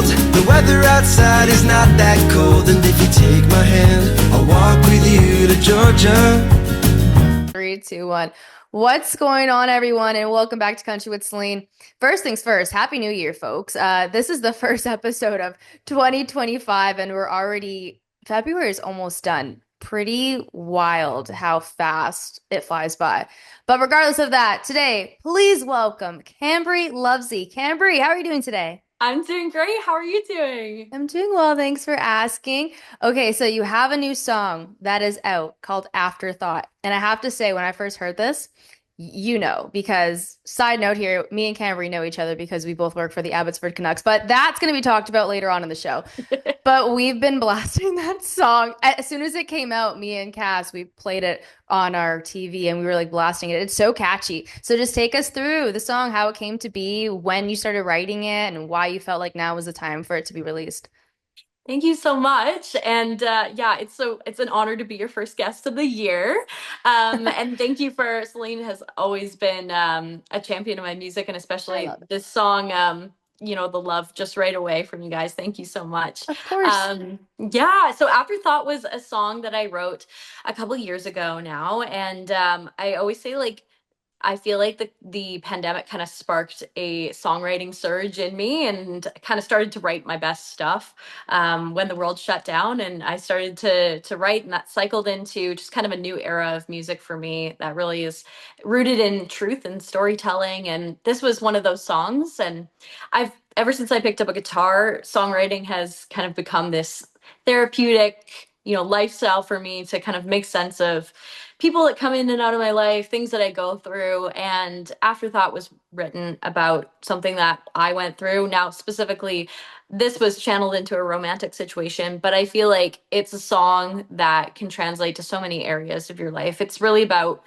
world. The weather outside is not that cold, and if you take my hand, I'll walk with you to Georgia. Three, two, one. What's going on, everyone? And welcome back to Country with Celine. First things first, Happy New Year, folks. This is the first episode of 2025, and February is almost done. Pretty wild how fast it flies by. But regardless of that, today, please welcome Cambree Lovesy. Cambree, how are you doing today? I'm doing great. How are you doing? I'm doing well, thanks for asking. Okay, so you have a new song that is out called Afterthought. And I have to say, when I first heard this, because side note here, me and Camry know each other because we both work for the Abbotsford Canucks, but that's going to be talked about later on in the show. But we've been blasting that song. As soon as it came out, me and Cass, we played it on our TV and we were like blasting it. It's so catchy. So just take us through the song, how it came to be, when you started writing it, and why you felt like now was the time for it to be released. Thank you so much. And yeah, it's an honor to be your first guest of the year. And thank you for Celine has always been a champion of my music, and I especially love it. this song, the love just right away from you guys. Thank you so much. Of course. Yeah, so Afterthought was a song that I wrote a couple years ago now, and I always say like I feel like the pandemic kind of sparked a songwriting surge in me, and kind of started to write my best stuff when the world shut down, and I started to write, and that cycled into just kind of a new era of music for me that really is rooted in truth and storytelling. And this was one of those songs, and I've ever since I picked up a guitar, songwriting has kind of become this therapeutic, lifestyle for me to kind of make sense of people that come in and out of my life, things that I go through. And Afterthought was written about something that I went through. Now, specifically, this was channeled into a romantic situation, but I feel like it's a song that can translate to so many areas of your life. It's really about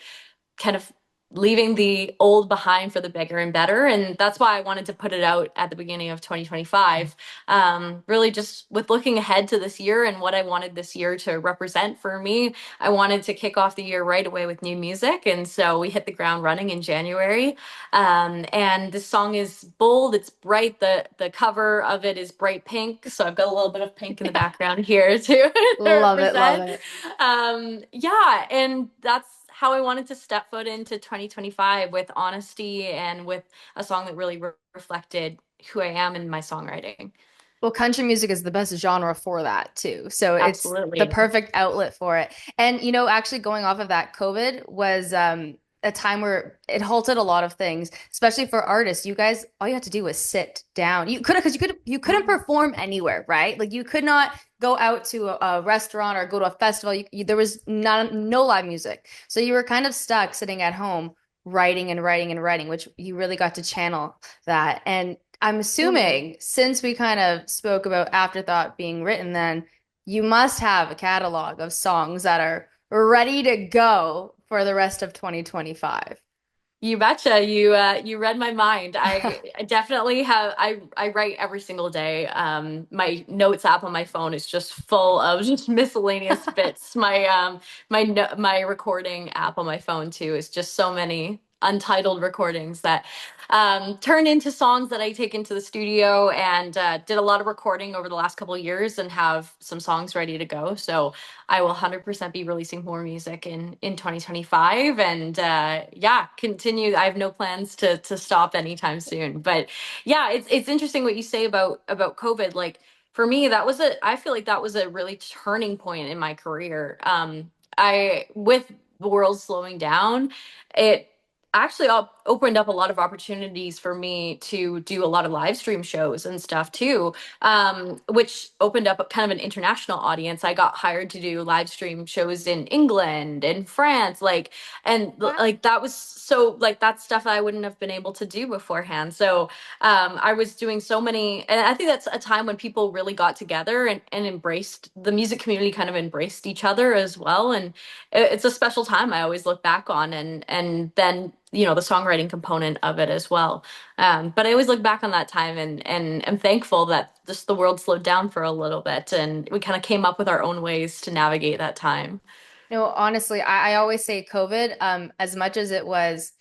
kind of leaving the old behind for the bigger and better. And that's why I wanted to put it out at the beginning of 2025. Really just with looking ahead to this year and what I wanted this year to represent for me. I wanted to kick off the year right away with new music. And so we hit the ground running in January. And this song is bold, it's bright. The cover of it is bright pink. So I've got a little bit of pink in the background here to, to Love it, love represent. it. Yeah, and that's how I wanted to step foot into 2025 with honesty and with a song that really reflected who I am in my songwriting. Well, country music is the best genre for that too. So it's the Absolutely. perfect outlet for it. And actually going off of that, COVID was a time where it halted a lot of things, especially for artists. You guys, all you had to do was sit down. You couldn't perform anywhere, right? Like you could not go out to a restaurant or go to a festival. There was no live music. So you were kind of stuck sitting at home writing and writing and writing, which you really got to channel that. And I'm Totally. assuming since we kind of spoke about Afterthought being written, then you must have a catalog of songs that are ready to go for the rest of 2025. You betcha. You read my mind. I definitely have. I write every single day. My notes app on my phone is just full of just miscellaneous bits. My recording app on my phone too is just so many untitled recordings that turn into songs that I take into the studio, and did a lot of recording over the last couple of years and have some songs ready to go. So I will 100% be releasing more music in 2025, and yeah, continue. I have no plans to stop anytime soon. But yeah, it's interesting what you say about COVID. Like for me, I feel like that was a really turning point in my career. I with the world slowing down, it actually opened up a lot of opportunities for me to do a lot of live stream shows and stuff too, which opened up kind of an international audience. I got hired to do live stream shows in England and France, like that was so like that's stuff I wouldn't have been able to do beforehand. So I was doing so many, and I think that's a time when people really got together and embraced the music community, kind of embraced each other as well. And it's a special time I always look back on, and then the songwriting component of it as well. But I always look back on that time, and am thankful that just the world slowed down for a little bit, and we kind of came up with our own ways to navigate that time. No, honestly, I always say COVID, as much as it was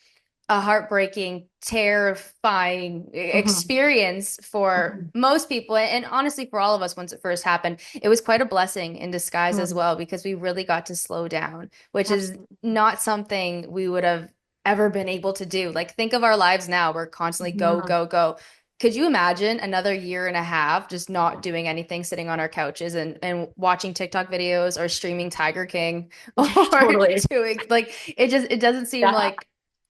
a heartbreaking, terrifying Mhm. experience for Mhm. most people, and honestly for all of us once it first happened. It was quite a blessing in disguise as Mhm. well because we really got to slow down, which is Absolutely. not something we would have ever been able to do. Like think of our lives now, we're constantly go, Yeah. go, go. Could you imagine another year and a half just not doing anything, sitting on our couches and watching TikTok videos or streaming Tiger King or Totally. doing like it doesn't seem Yeah. like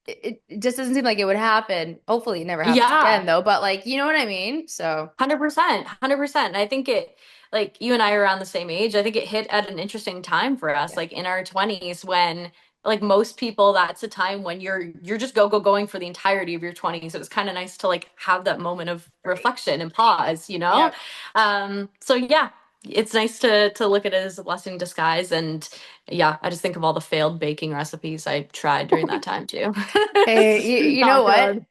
it just doesn't seem like it would happen. Hopefully it never happens again Yeah. though, but like you know what I mean? So 100%, 100%. I think it, like you and I are around the same age. I think it hit at an interesting time for us, yeah. like in our 20s when like most people that's a time when you're just going for the entirety of your 20s. It was kind of nice to like have that moment of Right. reflection and pause, you know? Yep. So yeah, it's nice to look at it as a blessing in disguise. And yeah, I just think of all the failed baking recipes I tried during that time too. Hey, It's you know not what? good.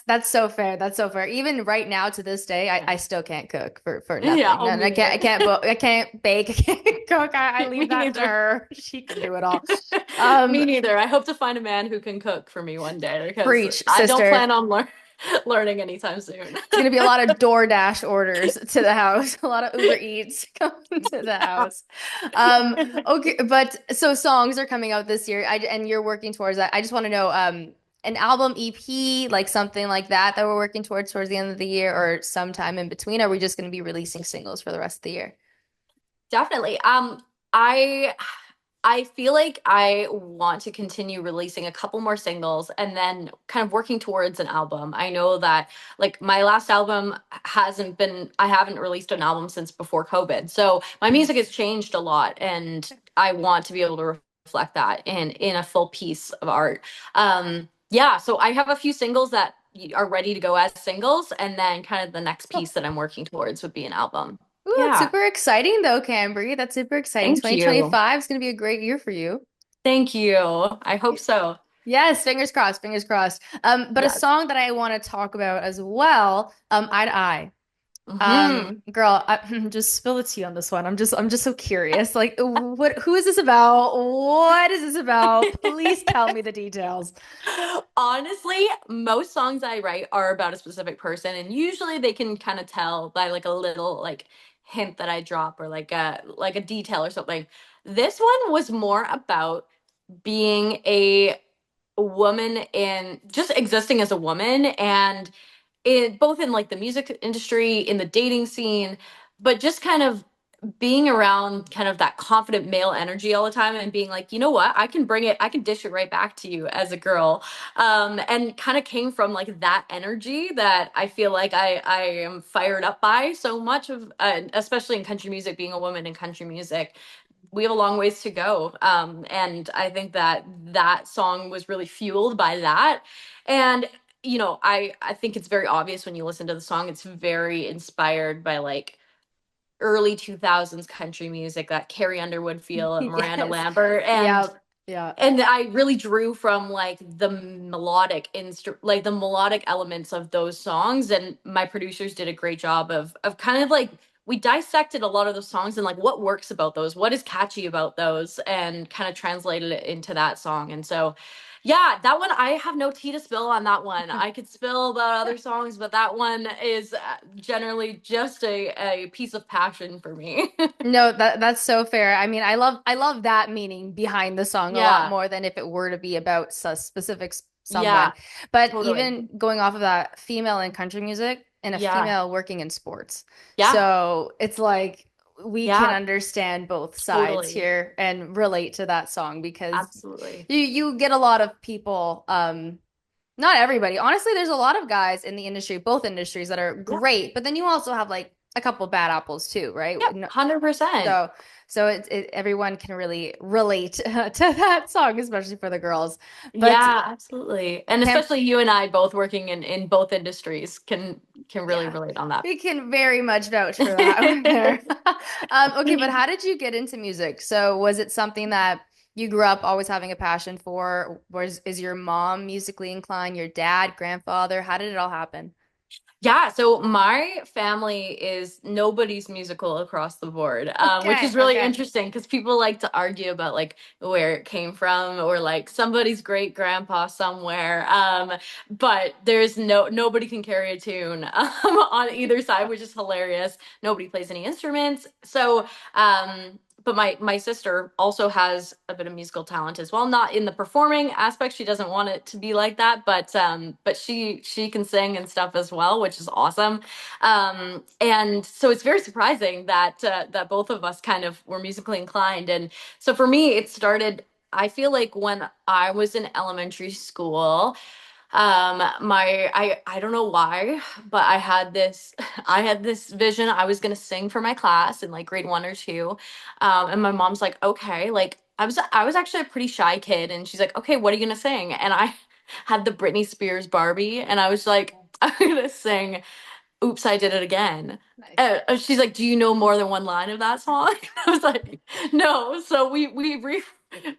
That's so fair. That's so fair. Even right now to this day, I still can't cook for Yeah, nothing. oh, And me neither. I can't bake, I can't cook. I Me leave that to neither. her. She can do it all. Um, Me neither. I hope to find a man who can cook for me one day because Preach, I don't sister. plan on learning anytime soon. It's gonna be a lot of DoorDash orders to the house, a lot of Uber Eats coming to the house. Okay, but so songs are coming out this year, and you're working towards that. I just want to know, an album EP, like something like that we're working towards the end of the year, or sometime in between. Are we just going to be releasing singles for the rest of the year? Definitely. I I feel like I want to continue releasing a couple more singles and then kind of working towards an album. I know that like my last album hasn't been I haven't released an album since before COVID. So my Mhm. music has changed a lot and I want to be able to reflect that in a full piece of art. Yeah, so I have a few singles that are ready to go as singles and then kind of the next piece that I'm working towards would be an album. Ooh, that's Yeah. super exciting though, Cambree. That's super exciting. Thank you. 2025 is going to be a great year for you. Thank you. I hope so. Yes, fingers crossed, fingers crossed. But a Yes. song that I want to talk about as well, Eye to Eye. Hmm. Girl, just spill the tea on this one. I'm just so curious. Like, who is this about? What is this about? Please tell me the details. Honestly, most songs I write are about a specific person, and usually they can kind of tell by like a little like hint that I drop or like a detail or something. This one was more about being a woman and just existing as a woman and both in like the music industry, in the dating scene, but just kind of being around kind of that confident male energy all the time and being like, you know what, I can bring it, I can dish it right back to you as a girl. And kind of came from like that energy that I feel like I am fired up by so much of, especially in country music, being a woman in country music. We have a long ways to go. And I think that that song was really fueled by that. And I think it's very obvious when you listen to the song. It's very inspired by like early 2000s country music, that Carrie Underwood feel of Miranda Yes. Lambert. And Yep. Yeah. and I really drew from like the melodic elements of those songs. And my producers did a great job of kind of like we dissected a lot of those songs and like what works about those, what is catchy about those, and kind of translated it into that song. And so yeah, that one I have no tea to spill on that one. I could spill about other songs, but that one is generally just a piece of passion for me. No, that's so fair. I mean, I love that meaning behind the song a lot Yeah. more than if it were to be about specific someone. Yeah, But totally. even going off of that, female in country music and a Yeah. female working in sports. Yeah. So it's like we can Yeah, understand both sides totally. here and relate to that song because Absolutely. you get a lot of people, not everybody. Honestly, there's a lot of guys in the industry, both industries that are Yeah. great, but then you also have like a couple bad apples too, right? Yep. 100%. So, everyone can really relate to that song, especially for the girls. But Yeah, absolutely. And Cam, especially you and I both working in both industries can really yeah, relate on that. we can very much vouch for that one there. Okay, but how did you get into music? So, was it something that you grew up always having a passion for? Was is your mom musically inclined? Your dad, grandfather? How did it all happen? Yeah, so my family is nobody's musical across the board, which Okay, is really okay. interesting because people like to argue about like where it came from or like somebody's great grandpa somewhere. But there's nobody can carry a tune on either side, which is hilarious. Nobody plays any instruments, so but my sister also has a bit of musical talent as well, not in the performing aspect. She doesn't want it to be like that, but she can sing and stuff as well, which is awesome. And so it's very surprising that that both of us kind of were musically inclined. And so for me it started, I feel like when I was in elementary school. I don't know why, but I had this vision. I was gonna sing for my class in like grade 1 or 2. And my mom's like, okay, like I was actually a pretty shy kid, and she's like, okay, what are you gonna sing? And I had the Britney Spears Barbie, and I was like, I'm gonna sing Oops, I Did It Again. Nice. She's like, do you know more than one line of that song? I was like, no. So we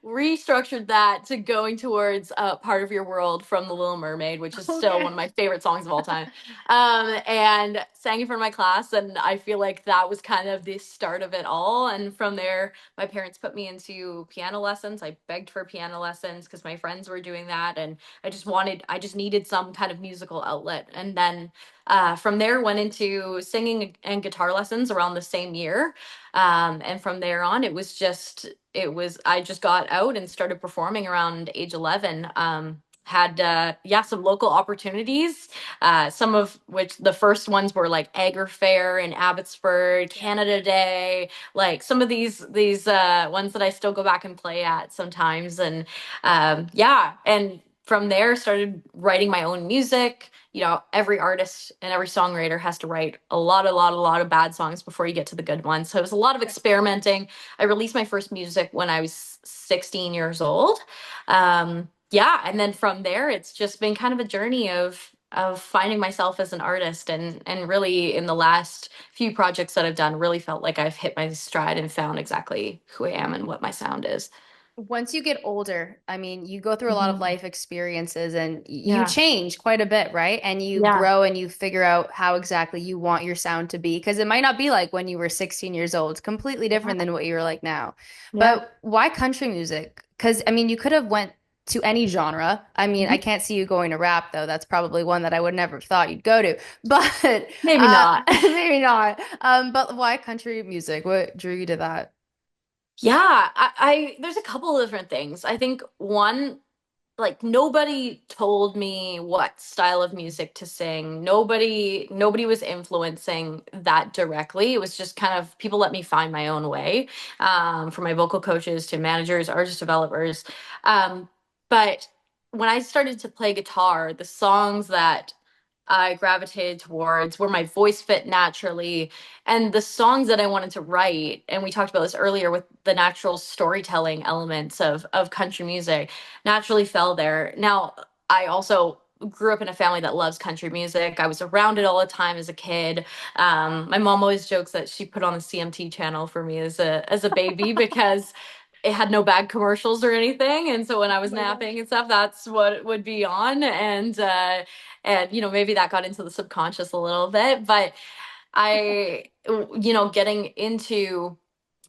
restructured that to going towards Part of Your World from The Little Mermaid, which is still one Okay. of my favorite songs of all time. And sang in front of my class. And I feel like that was kind of the start of it all. And from there, my parents put me into piano lessons. I begged for piano lessons because my friends were doing that. And I just needed some kind of musical outlet. And then from there, went into singing and guitar lessons around the same year. And from there on, I just got out and started performing around age 11. Had yeah, some local opportunities, some of which the first ones were like Agger Fair in Abbotsford, Yeah. Canada Day, like some of these ones that I still go back and play at sometimes. And yeah, and from there started writing my own music. You know, every artist and every songwriter has to write a lot of bad songs before you get to the good ones. So it was a lot of experimenting. I released my first music when I was 16 years old. Yeah, and then from there, it's just been kind of a journey of finding myself as an artist, and really in the last few projects that I've done, really felt like I've hit my stride and found exactly who I am and what my sound is. Once you get older, I mean, you go through a lot of Mhm. life experiences and you Yeah, change quite a bit, right? And you yeah, grow and you figure out how exactly you want your sound to be because it might not be like when you were 16 years old. It's completely different yeah, than what you're like now. yeah. But why country music? Because I mean, you could have went to any genre. I mean, I Mhm. can't see you going to rap though. That's probably one that I would never have thought you'd go to. But Maybe not. maybe not. But why country music? What drew you to that? Yeah, I there's a couple of different things. I think one, like nobody told me what style of music to sing. Nobody was influencing that directly. It was just kind of people let me find my own way. From my vocal coaches to managers, artist developers. Um, but when I started to play guitar, the songs that I gravitated towards where my voice fit naturally, and the songs that I wanted to write. And we talked about this earlier with the natural storytelling elements of country music naturally fell there. Now, I also grew up in a family that loves country music. I was around it all the time as a kid. My mom always jokes that she put on the CMT channel for me as a baby because it had no bad commercials or anything. And so when I Oh was my gosh. napping and stuff, that's what it would be on. And you know, maybe that got into the subconscious a little bit. But I, you know, getting into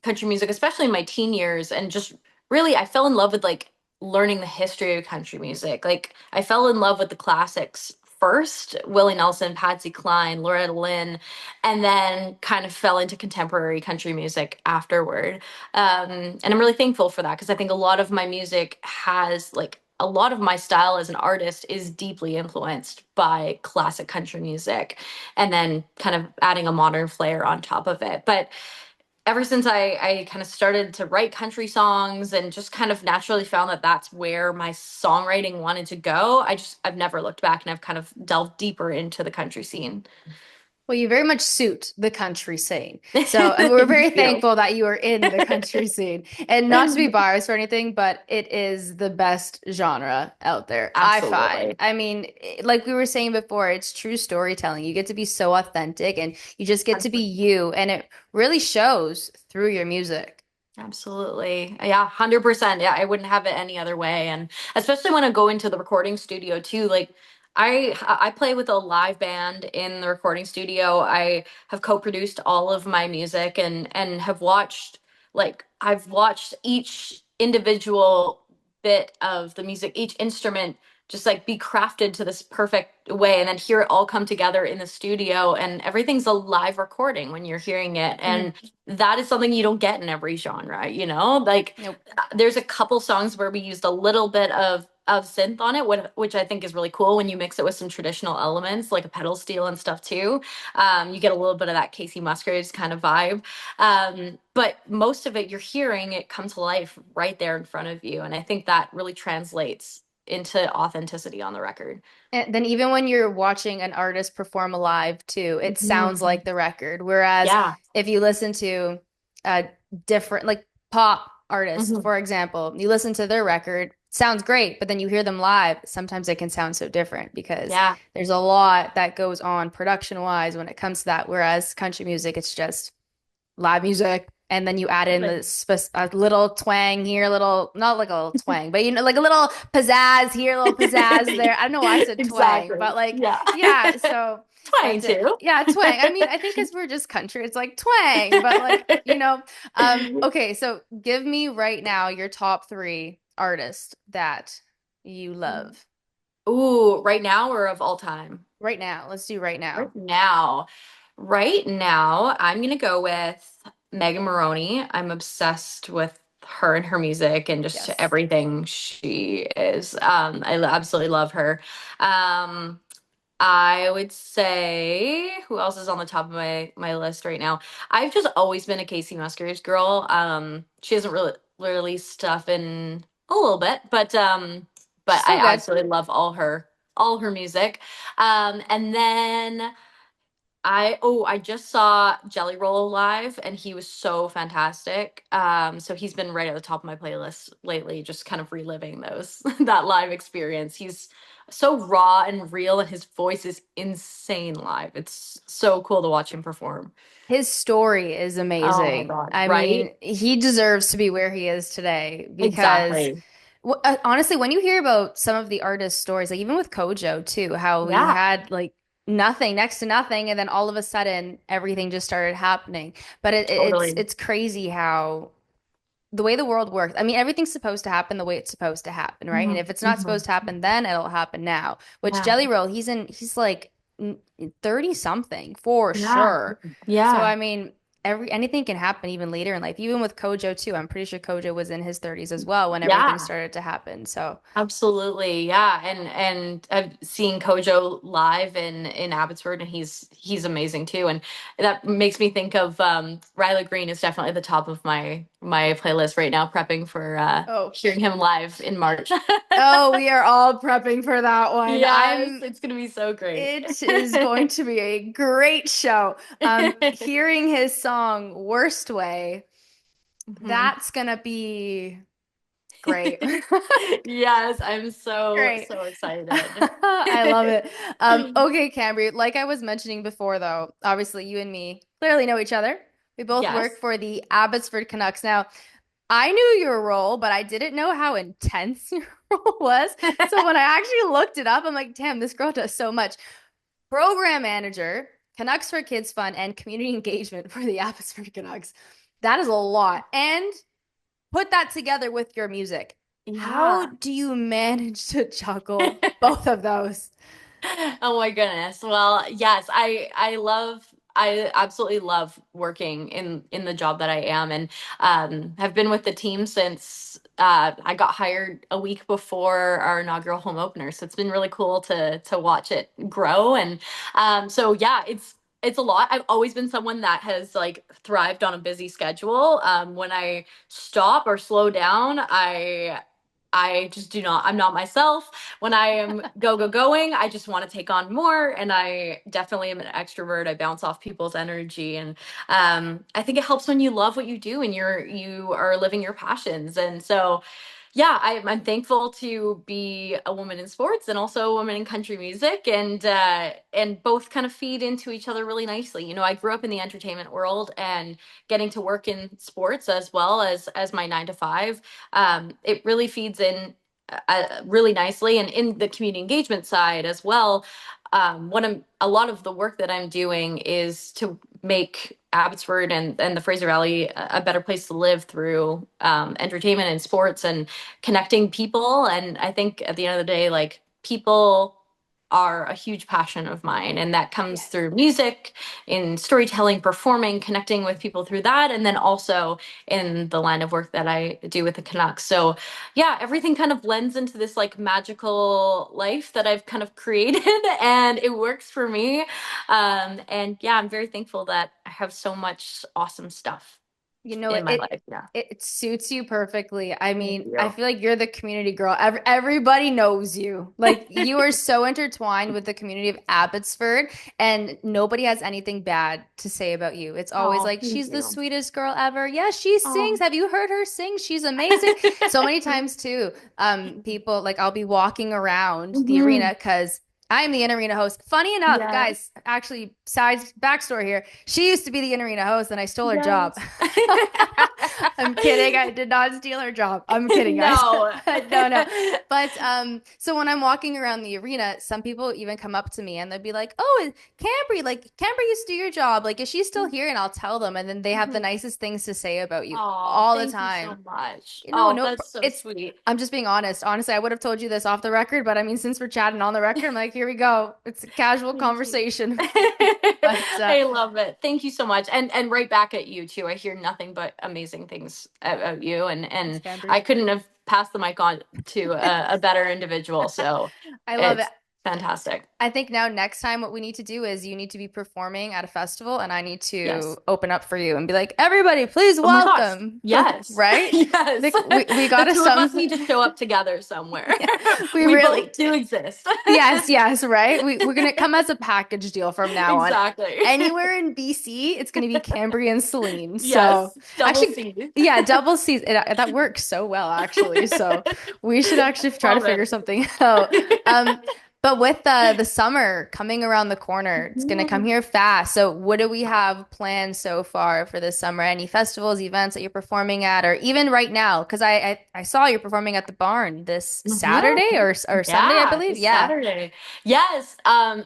country music, especially in my teen years, and just really, I fell in love with like learning the history of country music. Like, I fell in love with the classics first, Willie Nelson, Patsy Cline, Loretta Lynn, and then kind of fell into contemporary country music afterward. And I'm really thankful for that because I think a lot of my music has like a lot of my style as an artist is deeply influenced by classic country music and then kind of adding a modern flair on top of it. But ever since I kind of started to write country songs and just kind of naturally found that that's where my songwriting wanted to go, I've never looked back and I've kind of delved deeper into the country scene. Well, you very much suit the country scene. So, and we're very Thank you. thankful that you are in the country scene. And not to be biased or anything, but it is the best genre out there, I find. Absolutely. I mean, like we were saying before, it's true storytelling. You get to be so authentic and you just get to be you, and it really shows through your music. Absolutely. Yeah, 100%. Yeah, I wouldn't have it any other way. And especially when I go into the recording studio too, like I play with a live band in the recording studio. I have co-produced all of my music and have watched I've watched each individual bit of the music, each instrument just like be crafted to this perfect way and then hear it all come together in the studio, and everything's a live recording when you're hearing it. Mhm. And that is something you don't get in every genre, you know? Like Nope. there's a couple songs where we used a little bit of synth on it, which I think is really cool when you mix it with some traditional elements like a pedal steel and stuff too. You get a little bit of that Casey Musgraves kind of vibe. But most of it, you're hearing it come to life right there in front of you, and I think that really translates into authenticity on the record. And then even when you're watching an artist perform live too, it sounds Mhm. like the record. Whereas Yeah. if you listen to a different, like pop artist, Mhm. for example, you listen to their record, sounds great, but then you hear them live, sometimes it can sound so different because Yeah. there's a lot that goes on production wise when it comes to that. Whereas country music, it's just live music, and then you add in Totally. the a little twang here, a little not like a little twang, but you know, like a little pizzazz here, a little pizzazz there. I don't know why I said twang, Exactly. but like, Yeah. yeah. So Trying that's it. to. Yeah, twang. I mean, I think because we're just country, it's like twang, but like, you know, okay. So give me right now your top three artists that you love Ooh, right now or of all time? right now. Let's do right Right now. now. Right now, I'm gonna go with Megan Maroney. I'm obsessed with her and her music and just Yes. everything she is. Absolutely love her. Um, I would say who else is on the top of my list right now? I've just always been a Casey Musgraves girl. She hasn't really released stuff in a little bit, but She's I still good. absolutely love all her music. And then I just saw Jelly Roll live and he was so fantastic. So he's been right at the top of my playlist lately, just kind of reliving those that live experience. He's so raw and real and his voice is insane live. It's so cool to watch him perform. His story is Oh my amazing. God, I right? mean, he deserves to be where he is today because Exactly. honestly, when you hear about some of the artist stories, like even with Kojo too, how he Yeah, had like nothing, next to nothing, and then all of a sudden everything just started happening. But totally. it's crazy how the way the world works. I mean, everything's supposed to happen the way it's supposed to happen, right? And Mhm, if it's not mhm. supposed to happen then, it'll happen now. Which Yeah, Jelly Roll, he's like 30 something for yeah, sure. So yeah. I mean, anything can happen even later in life. Even with Kojo too. I'm pretty sure Kojo was in his 30s as well when everything Yeah. started to happen. So Absolutely, yeah, and I've seen Kojo live in Abbotsford, and he's amazing too, and that makes me think of Riley Green is definitely at the top of my playlist right now, prepping for oh, hearing him live in March. oh, we are all prepping for that one. Yes, it's gonna be so great. It is going to be a great show. Hearing his song Worst Way, Mhm. that's gonna be great. Yes, I'm so Great. so excited. I love it. Okay, Cambree, like I was mentioning before, though, obviously you and me clearly know each other. We both work Yes. for the Abbotsford Canucks. Now, I knew your role, but I didn't know how intense your role was. So when I actually looked it up, I'm like, damn, this girl does so much. Program manager, Canucks for Kids Fund, and community engagement for the Abbotsford Canucks. That is a lot. And put that together with your music. How Yeah. do you manage to juggle both of those? Oh my goodness. Well, yes, I absolutely love working in the job that I am, and have been with the team since I got hired a week before our inaugural home opener. So it's been really cool to watch it grow. And so yeah, it's a lot. I've always been someone that has like thrived on a busy schedule. When I stop or slow down, I just do not, I'm not myself. When I am going, I just want to take on more. And I definitely am an extrovert. I bounce off people's energy. And I think it helps when you love what you do and you are living your passions. And so yeah, I'm thankful to be a woman in sports and also a woman in country music, and both kind of feed into each other really nicely. You know, I grew up in the entertainment world, and getting to work in sports as well as my 9 to 5, it really feeds in really nicely. And in the community engagement side as well, a lot of the work that I'm doing is to make Abbotsford and the Fraser Valley a better place to live through entertainment and sports and connecting people. And I think at the end of the day, like people are a huge passion of mine, and that comes Yes. through music, in storytelling, performing, connecting with people through that, and then also in the line of work that I do with the Canucks. So yeah, everything kind of blends into this like magical life that I've kind of created, and it works for me. And yeah, I'm very thankful that I have so much awesome stuff You know, in my life. Yeah. it suits you perfectly. I Thank mean, I you. feel like you're the community girl. Everybody knows you. Like you are so intertwined with the community of Abbotsford, and nobody has anything bad to say about you. It's always Oh, like thank she's the you. sweetest girl ever. Yeah, she sings. Oh. Have you heard her sing? She's amazing. So many times too, people like I'll be walking around the Mhm. arena because I'm the in-arena host. Funny enough, Yes. guys, actually, sides backstory here. She used to be the in-arena host, and I stole her job. Yes. I'm kidding. I did not steal her job. I'm kidding, guys. No. No, no. But so when I'm walking around the arena, some people even come up to me and they'll be like, "Oh, Cambree, like Cambree used to do your job. Like, is she still here?" And I'll tell them, and then they have the Mhm. nicest things to say about you Oh, all the thank you so time. much. You know, Oh, no, that's so it's. sweet. I'm just being honest. Honestly, I would have told you this off the record, but I mean, since we're chatting on the record, I'm like, here we go. It's a casual Thank you. conversation. But I love it. Thank you so much. And right back at you too. I hear nothing but amazing things about you, thanks, and Cambree. I couldn't have passed the mic on to a better individual. So I love it. it's fantastic. I think now next time what we need to do is you need to be performing at a festival and I need to Yes. open up for you and be like, everybody, please Oh my gosh. welcome. Yes. Right? I Yes. think we The gotta two of us some need to show up together somewhere. yeah, we We really both do exist. yes, right. We're gonna come as a package deal from now on. Exactly. Anywhere in BC, it's gonna be Cambree and Celine. So Yes. Double actually, C. yeah, double C's. That works so well, actually. So we should actually try to Love figure it. something out. But with the summer coming around the corner, it's gonna come Mhm. here fast. So what do we have planned so far for this summer? Any festivals, events that you're performing at, or even right now? Because I saw you're performing at the barn this Saturday Mhm. or Sunday, I Yeah, believe. this Yeah. Saturday. Yes.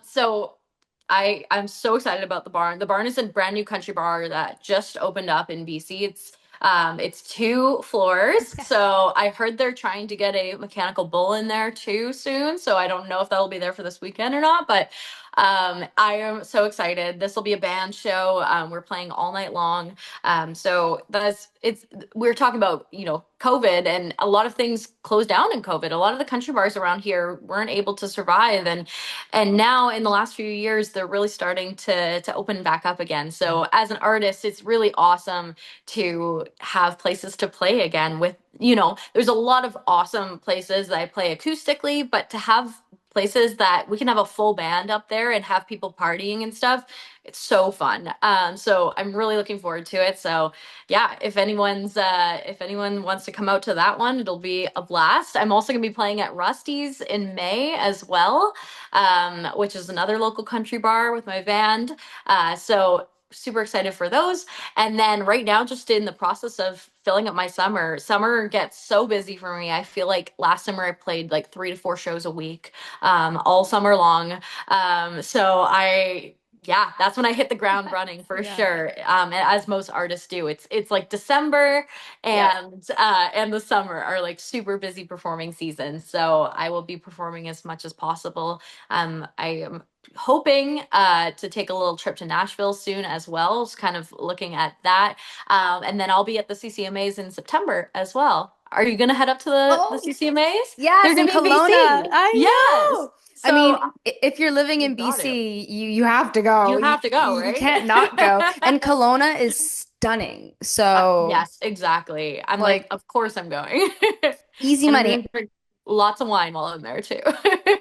So I'm so excited about the barn. The barn is a brand new country bar that just opened up in BC. It's 2 floors. So I heard they're trying to get a mechanical bull in there too soon. So I don't know if that'll be there for this weekend or not, but I am so excited. This will be a band show. We're playing all night long. So that's it's we're talking about, COVID, and a lot of things closed down in COVID. A lot of the country bars around here weren't able to survive, and now in the last few years they're really starting to open back up again. So as an artist, it's really awesome to have places to play again with, there's a lot of awesome places that I play acoustically, but to have places that we can have a full band up there and have people partying and stuff, it's so fun. So I'm really looking forward to it. So yeah, if anyone wants to come out to that one, it'll be a blast. I'm also gonna be playing at Rusty's in May as well, which is another local country bar with my band. So super excited for those. And then right now, just in the process of filling up my summer. Summer gets so busy for me. I feel like last summer I played like 3 to 4 shows a week, all summer long. Yeah, that's when I hit the ground running for Yeah. sure. As most artists do. It's like December Yep. and the summer are like super busy performing seasons. So I will be performing as much as possible. I am hoping to take a little trip to Nashville soon as well. Just kind of looking at that. And then I'll be at the CCMAs in September as well. Are you gonna head up to the Oh, CCMAs? They're yes, in gonna be in Kelowna. BC. I Yes. know. I mean, So if you're living you in got to. BC, you have to go. You You, have to go, you right? can't not go. And Kelowna is stunning. So, Yes, exactly. I'm like, like, of course I'm going. easy And I'm gonna money. drink lots of wine while I'm there too.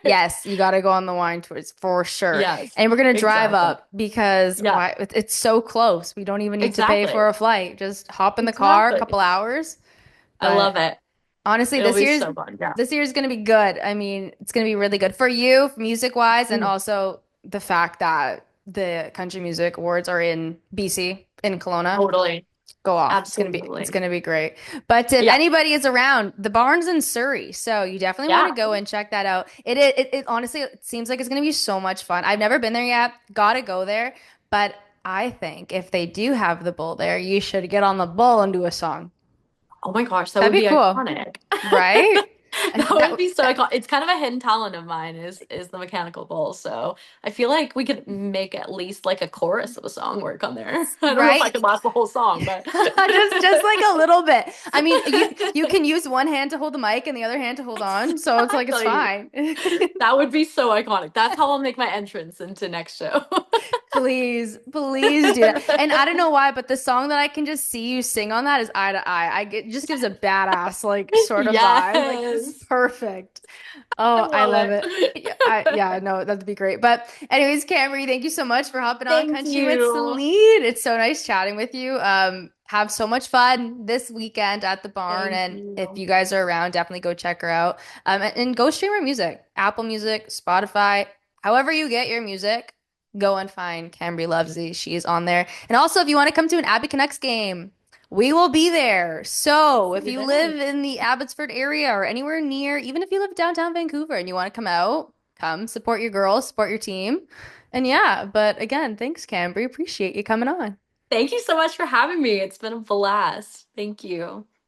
Yes, you got to go on the wine tours for sure. Yes, And we're gonna drive exactly. up because Yeah, it's so close. We don't even need to pay for exactly. a flight. Just hop in the car, a Exactly. couple hours. I But love it. honestly, It'll be so fun. Yeah. this year's gonna be good. I mean, it's gonna be really good for you, music wise, and Mm, also the fact that the Country Music Awards are in BC, in Kelowna. totally. Go off. It's Absolutely. gonna be great. But if Yeah. anybody is around, the barn's in Surrey, so you definitely want to Yeah. go and check that out. It honestly it seems like it's gonna be so much fun. I've never been there yet. Gotta go there. But I think if they do have the bull there, you should get on the bull and do a song. Oh my gosh, that That'd would be be cool, iconic. right? That would That be so iconic. It's kind of a hidden talent of mine is the mechanical bull. So I feel like we could make at least like a chorus of a song work on there. I don't know if I right. could last the whole song, but Just like a little bit. I mean, you can use one hand to hold the mic and the other hand to hold on, so it's like it's exactly. fine. That would be so iconic. That's how I'll make my entrance into next show. Please, please do that. And I don't know why, but the song that I can just see you sing on that is Eye to Eye. It just gives a badass like sort of vibe. Like this is Yes. perfect. I Oh, I love love it. Yeah, no, that'd be great. But anyways, Camry, thank you so much for hopping on Thank Country with you. Celine. It's so nice chatting with you. Have so much fun this weekend at the barn, Thank and if you. you guys are around, definitely go check her out. And go stream her music, Apple Music, Spotify, however you get your music. Go and find Cambree Lovesy. She is on there. And also, if you want to come to an Abbey Canucks game, we will be there. So if See you you there. live in the Abbotsford area or anywhere near, even if you live downtown Vancouver and you want to come out, come support your girls, support your team. And yeah, but again, thanks, Cambree. Appreciate you coming on. Thank you so much for having me. It's been a blast. Thank you.